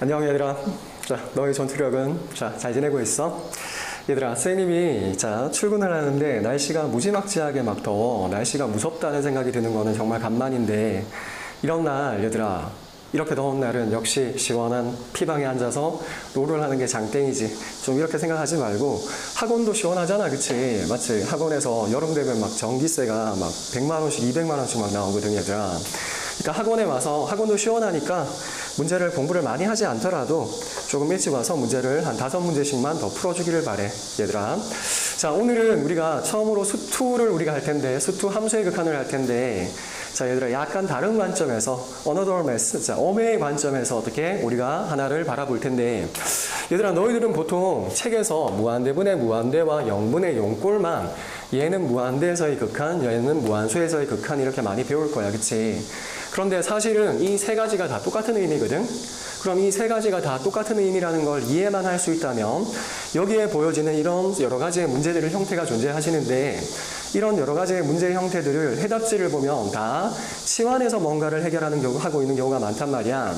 안녕 얘들아. 자, 너의 전투력은 잘 지내고 있어? 얘들아, 선생님이 출근을 하는데 날씨가 무지막지하게 막 더워. 날씨가 무섭다는 생각이 드는 거는 정말 간만인데, 이런 날 얘들아, 이렇게 더운 날은 역시 시원한 피방에 앉아서 롤을 하는 게 장땡이지. 좀 이렇게 생각하지 말고, 학원도 시원하잖아, 그치? 맞지? 학원에서 여름 되면 막 전기세가 막 100만 원씩 200만 원씩 막 나오거든, 얘들아. 그러니까 학원에 와서 학원도 시원하니까 문제를 공부를 많이 하지 않더라도 조금 일찍 와서 문제를 한 5문제씩만 더 풀어주기를 바래, 얘들아. 자, 오늘은 우리가 처음으로 수2를 우리가 할 텐데, 수2 함수의 극한을 할 텐데, 자, 얘들아, 약간 다른 관점에서, another math, 자, 어매의 관점에서 어떻게 우리가 하나를 바라볼 텐데, 얘들아, 너희들은 보통 책에서 무한대분의 무한대와 영분의 용꼴만 얘는 무한대에서의 극한, 얘는 무한수에서의 극한 이렇게 많이 배울 거야, 그치? 그런데 사실은 이 세 가지가 다 똑같은 의미거든? 그럼 이 세 가지가 다 똑같은 의미라는 걸 이해만 할 수 있다면 여기에 보여지는 이런 여러 가지의 문제들의 형태가 존재하시는데 이런 여러 가지의 문제의 형태들을 해답지를 보면 다 치환해서 뭔가를 하고 있는 경우가 많단 말이야.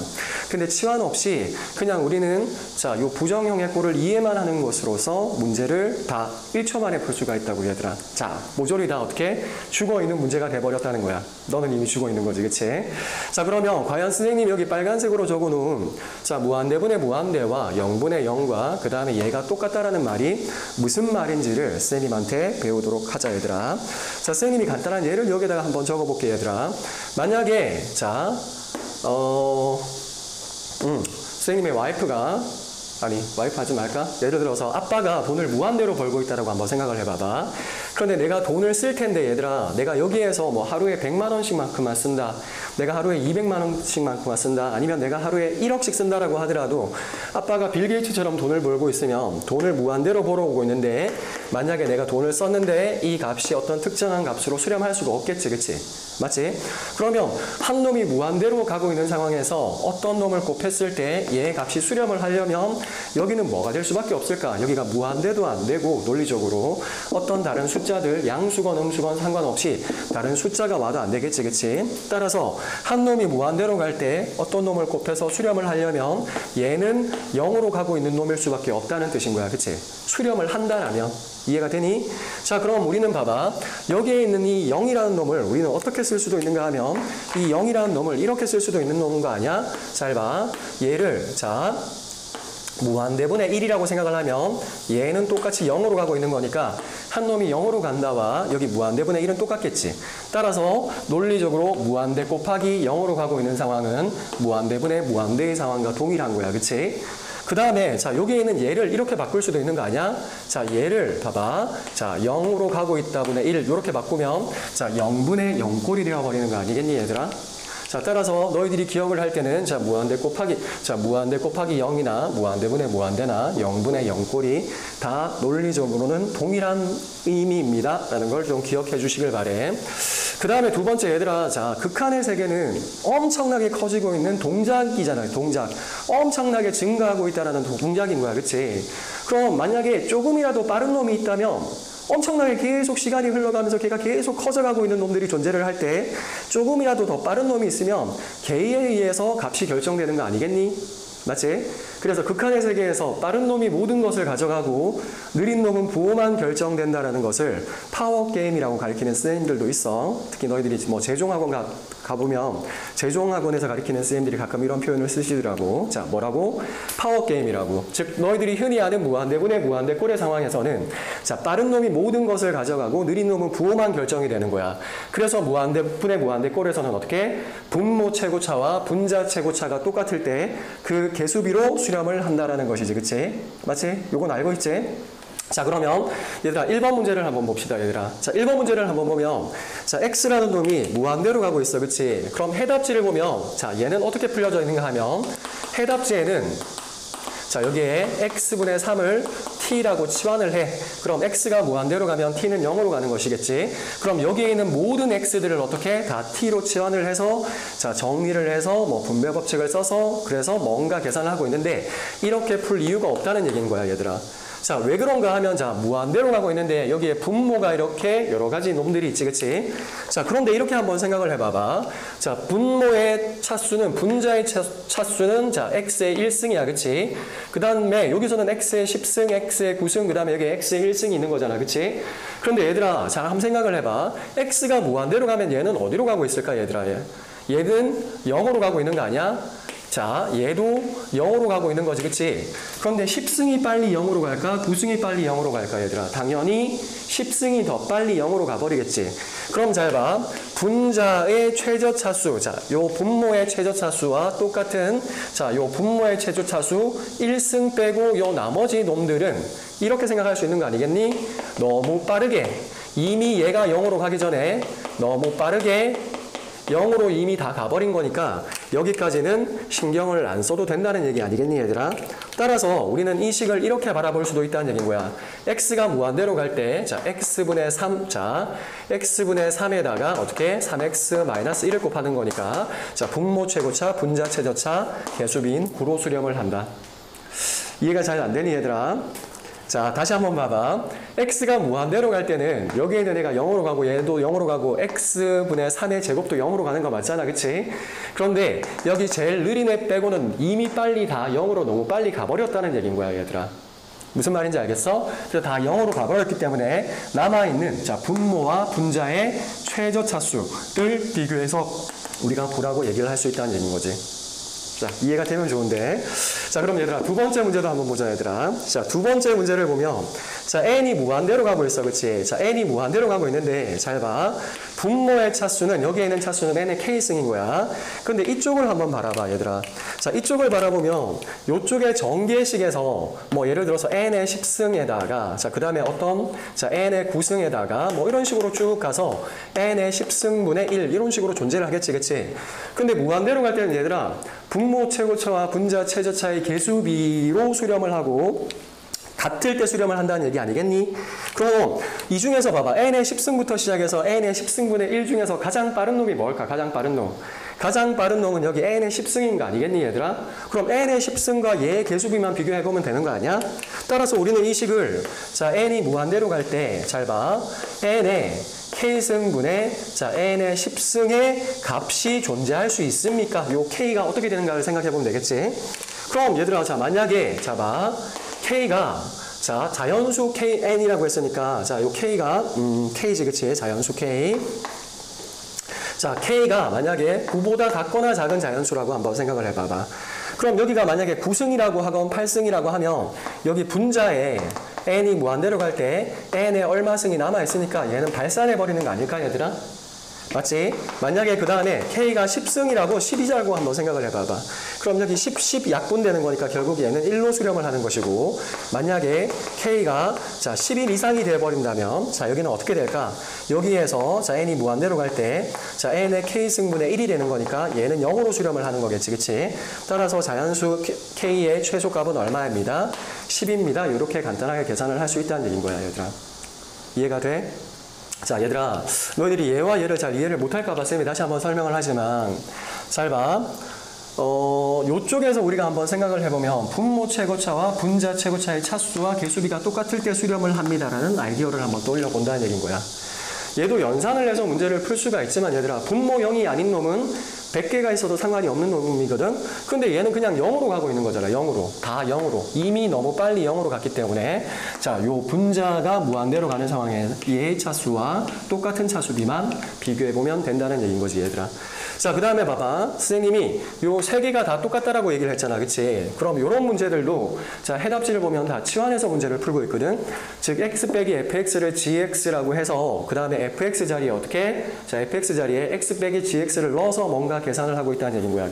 근데 치환 없이 그냥 우리는 요 부정형의 꼴을 이해만 하는 것으로서 문제를 다 1초 만에 풀 수가 있다고, 얘들아. 자, 모조리 다 어떻게 죽어있는 문제가 돼버렸다는 거야. 너는 이미 죽어있는 거지, 그치? 자, 그러면 과연 선생님이 여기 빨간색으로 적어놓은 무한대분의 무한대와 0분의 0과 그 다음에 얘가 똑같다라는 말이 무슨 말인지를 선생님한테 배우도록 하자, 얘들아. 자, 선생님이 간단한 예를 여기다가 한번 적어볼게, 얘들아. 만약에 선생님의 와이프가 와이프 하지 말까? 예를 들어서 아빠가 돈을 무한대로 벌고 있다라고 한번 생각을 해봐봐. 그런데 내가 돈을 쓸 텐데, 얘들아, 내가 여기에서 뭐 하루에 100만 원씩만큼만 쓴다, 내가 하루에 200만 원씩만큼만 쓴다, 아니면 내가 하루에 1억씩 쓴다라고 하더라도 아빠가 빌 게이츠처럼 돈을 벌고 있으면 돈을 무한대로 벌어오고 있는데 만약에 내가 돈을 썼는데 이 값이 어떤 특정한 값으로 수렴할 수가 없겠지, 그치? 맞지? 그러면 한 놈이 무한대로 가고 있는 상황에서 어떤 놈을 곱했을 때 얘의 값이 수렴을 하려면 여기는 뭐가 될 수밖에 없을까? 여기가 무한대도 안 되고 논리적으로 어떤 다른 숫자들, 양수건 음수건 상관없이 다른 숫자가 와도 안 되겠지, 그치? 따라서 한 놈이 무한대로 갈 때 어떤 놈을 곱해서 수렴을 하려면 얘는 0으로 가고 있는 놈일 수밖에 없다는 뜻인 거야, 그치? 수렴을 한다라면. 이해가 되니? 자, 그럼 우리는 봐봐. 여기에 있는 이 0이라는 놈을 우리는 어떻게 쓸 수도 있는가 하면 이 0이라는 놈을 이렇게 쓸 수도 있는 놈인 거 아니야? 잘 봐. 얘를 무한대분의 1이라고 생각을 하면 얘는 똑같이 0으로 가고 있는 거니까 한 놈이 0으로 간다와 여기 무한대분의 1은 똑같겠지. 따라서 논리적으로 무한대 곱하기 0으로 가고 있는 상황은 무한대분의 무한대의 상황과 동일한 거야, 그치? 그 다음에 여기에 있는 얘를 이렇게 바꿀 수도 있는 거 아니야? 자, 얘를 봐봐. 0으로 가고 있다 분의 1 이렇게 바꾸면 0분의 0꼴이 되어버리는 거 아니겠니, 얘들아? 자, 따라서 너희들이 기억을 할 때는 무한대 곱하기 0이나 무한대분의 무한대나 0분의 0꼴이 다 논리적으로는 동일한 의미입니다 라는 걸 좀 기억해 주시길 바래. 그 다음에 두 번째, 얘들아, 극한의 세계는 엄청나게 커지고 있는 동작이잖아요. 동작. 엄청나게 증가하고 있다는 동작인 거야, 그치? 그럼 만약에 조금이라도 빠른 놈이 있다면 엄청나게 계속 시간이 흘러가면서 걔가 계속 커져가고 있는 놈들이 존재를 할 때 조금이라도 더 빠른 놈이 있으면 걔에 의해서 값이 결정되는 거 아니겠니? 맞지? 그래서 극한의 세계에서 빠른 놈이 모든 것을 가져가고 느린 놈은 부호만 결정된다라는 것을 파워게임이라고 가리키는 선생님들도 있어. 특히 너희들이 제종학원 가보면 제종학원에서 가리키는 선생님들이 가끔 이런 표현을 쓰시더라고. 자, 뭐라고? 파워게임이라고. 즉 너희들이 흔히 아는 무한대분의 무한대 꼴의 상황에서는 빠른 놈이 모든 것을 가져가고 느린 놈은 부호만 결정이 되는 거야. 그래서 무한대분의 무한대 꼴에서는 어떻게? 분모 최고차와 분자 최고차가 똑같을 때 그 개수비로 수렴을 한다라는 것이지, 그치? 맞지? 요건 알고 있지? 자, 그러면 얘들아 1번 문제를 한번 봅시다, 얘들아. 자, 1번 문제를 한번 보면 x라는 놈이 무한대로 가고 있어, 그치? 그럼 해답지를 보면 얘는 어떻게 풀려져 있는가 하면 해답지에는 여기에 x분의 3을 t라고 치환을 해. 그럼 x가 무한대로 가면 t는 0으로 가는 것이겠지. 그럼 여기에 있는 모든 x들을 어떻게 다 t로 치환을 해서 정리를 해서 분배 법칙을 써서 그래서 뭔가 계산을 하고 있는데 이렇게 풀 이유가 없다는 얘기인 거야, 얘들아. 자, 왜 그런가 하면, 자, 무한대로 가고 있는데, 여기에 분모가 이렇게 여러 가지 놈들이 있지, 그치? 자, 그런데 이렇게 한번 생각을 해봐봐. 자, 분모의 차수는, 분자의 차수는, 자, x의 1승이야, 그치? 그 다음에, 여기서는 x의 10승, x의 9승, 그 다음에 여기 x의 1승이 있는 거잖아, 그치? 그런데 얘들아, 자, 한번 생각을 해봐. x가 무한대로 가면 얘는 어디로 가고 있을까, 얘들아? 얘는 0으로 가고 있는 거 아니야? 자, 얘도 0으로 가고 있는 거지, 그치? 그런데 10승이 빨리 0으로 갈까? 9승이 빨리 0으로 갈까, 얘들아? 당연히 10승이 더 빨리 0으로 가버리겠지. 그럼 잘 봐. 분자의 최저차수. 자, 요 분모의 최저차수와 똑같은, 자, 요 분모의 최저차수 1승 빼고 요 나머지 놈들은 이렇게 생각할 수 있는 거 아니겠니? 너무 빠르게, 이미 얘가 0으로 가기 전에 너무 빠르게 0으로 이미 다 가버린 거니까 여기까지는 신경을 안 써도 된다는 얘기 아니겠니, 얘들아? 따라서 우리는 이 식을 이렇게 바라볼 수도 있다는 얘기인 거야. x가 무한대로 갈 때, 자, x분의 3, 자, x분의 3에다가 어떻게? 3x-1을 곱하는 거니까, 자, 분모 최고차, 분자 최저차, 개수비인 구로 수렴을 한다. 이해가 잘 안 되니, 얘들아? 자, 다시 한번 봐봐. x가 무한대로 갈 때는 여기에 있는 애가 0으로 가고 얘도 0으로 가고 x분의 3의 제곱도 0으로 가는 거 맞잖아, 그치? 그런데 여기 제일 느린 애 빼고는 이미 빨리 다 0으로 너무 빨리 가버렸다는 얘기인 거야, 얘들아. 무슨 말인지 알겠어? 그래서 다 0으로 가버렸기 때문에 남아있는, 자, 분모와 분자의 최저차수를 비교해서 우리가 보라고 얘기를 할 수 있다는 얘기인 거지. 자, 이해가 되면 좋은데. 자, 그럼 얘들아, 두 번째 문제도 한번 보자, 얘들아. 자, 두 번째 문제를 보면, 자, n이 무한대로 가고 있어, 그치? 자, n이 무한대로 가고 있는데, 잘 봐. 분모의 차수는, 여기에 있는 차수는 n의 k승인 거야. 근데 이쪽을 한번 바라봐, 얘들아. 자, 이쪽을 바라보면, 요쪽의 전개식에서, 뭐, 예를 들어서 n의 10승에다가, 자, 그 다음에 어떤, 자, n의 9승에다가, 뭐, 이런 식으로 쭉 가서, n의 10승분의 1, 이런 식으로 존재를 하겠지, 그치? 근데 무한대로 갈 때는 얘들아, 분모 최고차와 분자 최저차의 개수비로 수렴을 하고 같을 때 수렴을 한다는 얘기 아니겠니? 그럼 이 중에서 봐봐. n의 10승부터 시작해서 n의 10승분의 1 중에서 가장 빠른 놈이 뭘까? 가장 빠른 놈. 가장 빠른 놈은 여기 n의 10승인 거 아니겠니, 얘들아? 그럼 n의 10승과 얘의 개수비만 비교해보면 되는 거 아니야? 따라서 우리는 이 식을, 자, n이 무한대로 갈 때, 잘 봐. n의 k승분의, 자, n의 10승의 값이 존재할 수 있습니까? 요 k가 어떻게 되는가를 생각해보면 되겠지? 그럼 얘들아, 자, 만약에, 자, 봐. k가, 자, 자연수 kn이라고 했으니까, 자, 요 k가, k지, 그치? 자연수 k. 자, k가 만약에 9보다 같거나 작은 자연수라고 한번 생각을 해봐봐. 그럼 여기가 만약에 9승이라고 하건 8승이라고 하면 여기 분자에 n이 무한대로 갈 때 n의 얼마 승이 남아있으니까 얘는 발산해버리는 거 아닐까, 얘들아? 맞지? 만약에 그 다음에 k가 10승이라고 12자고 한번 생각을 해봐봐. 그럼 여기 10 약분되는 거니까 결국 얘는 1로 수렴을 하는 것이고, 만약에 k가, 자, 11 이상이 돼버린다면, 자, 여기는 어떻게 될까? 여기에서, 자, n이 무한대로 갈 때, 자, n의 k승분의 1이 되는 거니까 얘는 0으로 수렴을 하는 거겠지, 그치? 따라서 자연수 k의 최소값은 얼마입니다? 10입니다. 이렇게 간단하게 계산을 할 수 있다는 얘기인 거야, 얘들아. 이해가 돼? 자, 얘들아, 너희들이 얘와 얘를 잘 이해를 못할까봐 쌤이 다시 한번 설명을 하지만, 잘 봐. 요쪽에서 우리가 한번 생각을 해보면 분모 최고차와 분자 최고차의 차수와 개수비가 똑같을 때 수렴을 합니다라는 아이디어를 한번 떠올려 본다는 얘기인 거야. 얘도 연산을 해서 문제를 풀 수가 있지만, 얘들아, 분모 0이 아닌 놈은 100개가 있어도 상관이 없는 놈이거든? 근데 얘는 그냥 0으로 가고 있는 거잖아, 0으로. 다 0으로. 이미 너무 빨리 0으로 갔기 때문에, 자, 요 분자가 무한대로 가는 상황에 얘의 차수와 똑같은 차수비만 비교해보면 된다는 얘기인 거지, 얘들아. 자, 그 다음에 봐봐. 선생님이 요 세 개가 다 똑같다라고 얘기를 했잖아, 그치? 그럼 요런 문제들도, 자, 해답지를 보면 다 치환해서 문제를 풀고 있거든? 즉, x 빼기 fx를 gx라고 해서, 그 다음에 fx 자리에 어떻게? 자, fx 자리에 x 빼기 gx를 넣어서 뭔가 계산을 하고 있다는 얘기인 거야.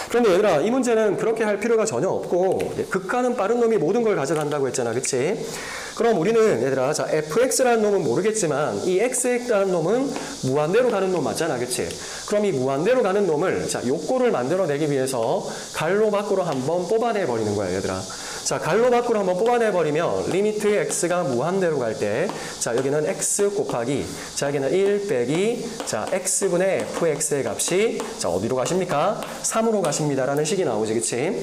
그런데 얘들아, 이 문제는 그렇게 할 필요가 전혀 없고, 극한은 빠른 놈이 모든 걸 가져간다고 했잖아, 그치? 그럼 우리는, 얘들아, 자, fx라는 놈은 모르겠지만, 이 xx라는 놈은 무한대로 가는 놈 맞잖아, 그치? 그럼 이 무한대로 가는 놈을, 자, 요거를 만들어내기 위해서 갈로 밖으로 한번 뽑아내버리는 거야, 얘들아. 자, 갈로 밖으로 한번 뽑아내버리면 리미트 x가 무한대로 갈 때, 자, 여기는 x 곱하기, 자, 여기는 1 빼기, 자, x분의 fx의 값이, 자, 어디로 가십니까? 3으로 가십니다라는 식이 나오지, 그치?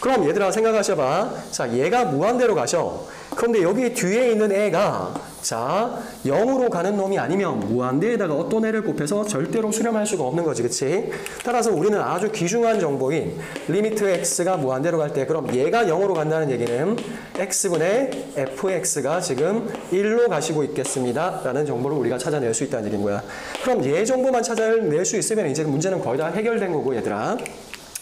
그럼 얘들아, 생각하셔봐. 자, 얘가 무한대로 가셔. 그런데 여기 뒤에 있는 애가 자 0으로 가는 놈이 아니면 무한대에다가 어떤 애를 곱해서 절대로 수렴할 수가 없는 거지, 그치? 따라서 우리는 아주 귀중한 정보인 리미트 x가 무한대로 갈 때 그럼 얘가 0으로 간다는 얘기는 x분의 fx가 지금 1로 가시고 있겠습니다 라는 정보를 우리가 찾아낼 수 있다는 얘기인 거야. 그럼 얘 정보만 찾아낼 수 있으면 이제 문제는 거의 다 해결된 거고, 얘들아.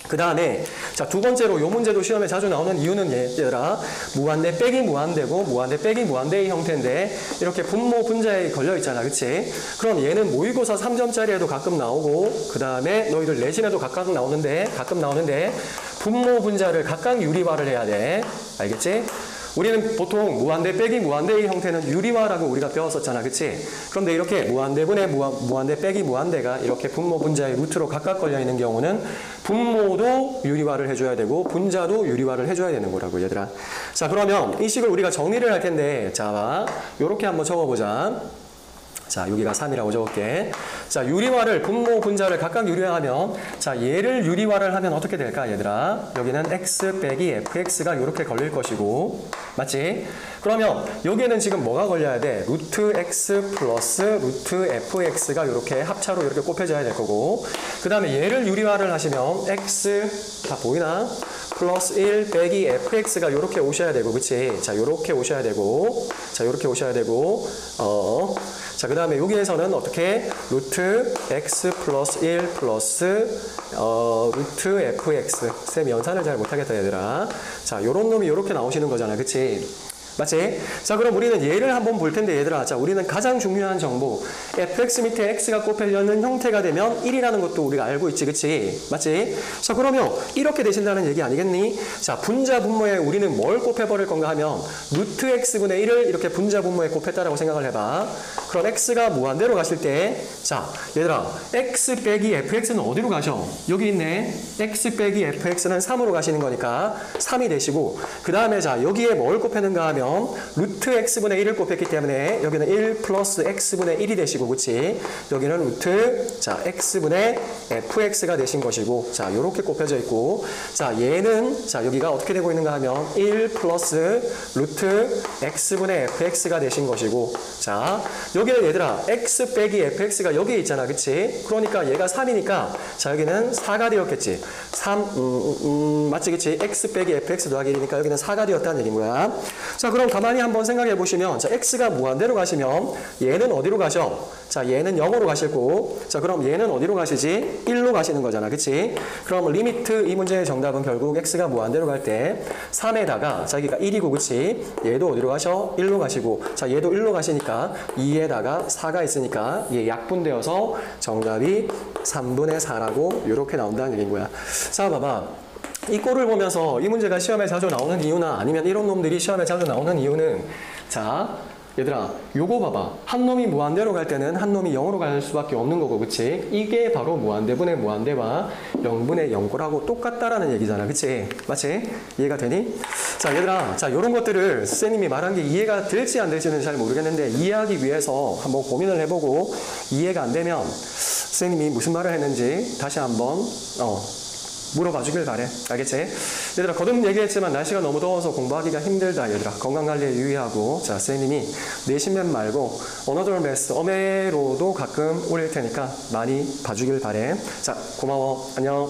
그 다음에 자 두 번째로 요 문제도 시험에 자주 나오는 이유는 얘들아 무한대 빼기 무한대고 무한대 빼기 무한대의 형태인데 이렇게 분모 분자에 걸려 있잖아, 그치? 그럼 얘는 모의고사 3점짜리에도 가끔 나오고 그 다음에 너희들 내신에도 가끔 나오는데 분모 분자를 각각 유리화를 해야 돼. 알겠지? 우리는 보통 무한대 빼기 무한대의 형태는 유리화라고 우리가 배웠었잖아, 그치? 그런데 이렇게 무한대분의 무한대 빼기 무한대가 이렇게 분모 분자의 루트로 각각 걸려 있는 경우는 분모도 유리화를 해줘야 되고 분자도 유리화를 해줘야 되는 거라고, 얘들아. 자, 그러면 이 식을 우리가 정리를 할 텐데 자, 요렇게 한번 적어보자. 자, 여기가 3이라고 적을게. 자, 유리화를 분모 분자를 각각 유리화하면 자, 얘를 유리화를 하면 어떻게 될까, 얘들아? 여기는 x 빼기 fx가 이렇게 걸릴 것이고, 맞지? 그러면 여기에는 지금 뭐가 걸려야 돼? 루트 x 플러스 루트 fx가 이렇게 합차로 이렇게 곱해져야 될 거고, 그 다음에 얘를 유리화를 하시면 x 다 보이나? 플러스 1 빼기 fx가 이렇게 오셔야 되고, 그치? 자, 이렇게 오셔야 되고, 자, 이렇게 오셔야 되고, 자, 그 다음에 여기에서는 어떻게? 루트 x 플러스 1 플러스 루트 fx. 쌤 연산을 잘 못하겠다, 얘들아. 자, 요런 놈이 요렇게 나오시는 거잖아, 그치? 맞지? 자, 그럼 우리는 얘를 한번 볼 텐데, 얘들아. 자, 우리는 가장 중요한 정보. fx 밑에 x가 곱하려는 형태가 되면 1이라는 것도 우리가 알고 있지, 그치? 맞지? 자, 그러면 이렇게 되신다는 얘기 아니겠니? 자, 분자 분모에 우리는 뭘 곱해버릴 건가 하면 루트 x분의 1을 이렇게 분자 분모에 곱했다라고 생각을 해봐. 그럼 x가 무한대로 가실 때, 자, 얘들아, x 빼기 fx는 어디로 가셔? 여기 있네. x 빼기 fx는 3으로 가시는 거니까 3이 되시고, 그 다음에 자, 여기에 뭘 곱했는가 하면 루트 x분의 1을 곱했기 때문에 여기는 1 플러스 x분의 1이 되시고, 그치? 여기는 루트 자 x분의 fx가 되신 것이고, 자 요렇게 곱해져 있고, 자 얘는 자 여기가 어떻게 되고 있는가 하면 1 플러스 루트 x분의 fx가 되신 것이고, 자 여기는 얘들아 x 빼기 fx가 여기에 있잖아, 그치? 그러니까 얘가 3이니까 자 여기는 4가 되었겠지. 3 맞지, 그치? x 빼기 fx 더하기 1이니까 여기는 4가 되었다는 얘기인 거야. 자, 그럼 가만히 한번 생각해 보시면, 자, x가 무한대로 가시면 얘는 어디로 가셔? 자, 얘는 0으로 가실 거고, 자, 그럼 얘는 어디로 가시지? 1로 가시는 거잖아, 그치? 그럼 리미트 이 문제의 정답은 결국 x가 무한대로 갈 때 3에다가 자기가 1이고, 그치? 얘도 어디로 가셔? 1로 가시고, 자, 얘도 1로 가시니까 2에다가 4가 있으니까 얘 약분되어서 정답이 3분의 4라고 이렇게 나온다는 얘기인 거야. 자, 봐봐. 이 꼴을 보면서 이 문제가 시험에 자주 나오는 이유나 아니면 이런 놈들이 시험에 자주 나오는 이유는, 자 얘들아 요거 봐봐. 한 놈이 무한대로 갈 때는 한 놈이 0으로 갈 수밖에 없는 거고, 그치? 이게 바로 무한대분의 무한대와 0분의 0꼴하고 똑같다라는 얘기잖아, 그치? 맞지? 이해가 되니? 자 얘들아, 자 요런 것들을 선생님이 말한 게 이해가 될지 안 될지는 잘 모르겠는데 이해하기 위해서 한번 고민을 해보고, 이해가 안 되면 선생님이 무슨 말을 했는지 다시 한번 물어봐 주길 바래. 알겠지? 얘들아, 거듭 얘기했지만 날씨가 너무 더워서 공부하기가 힘들다, 얘들아. 건강관리에 유의하고, 자, 선생님이 내신면 말고 어너더 매스, 어메로도 가끔 올릴 테니까 많이 봐주길 바래. 자, 고마워. 안녕.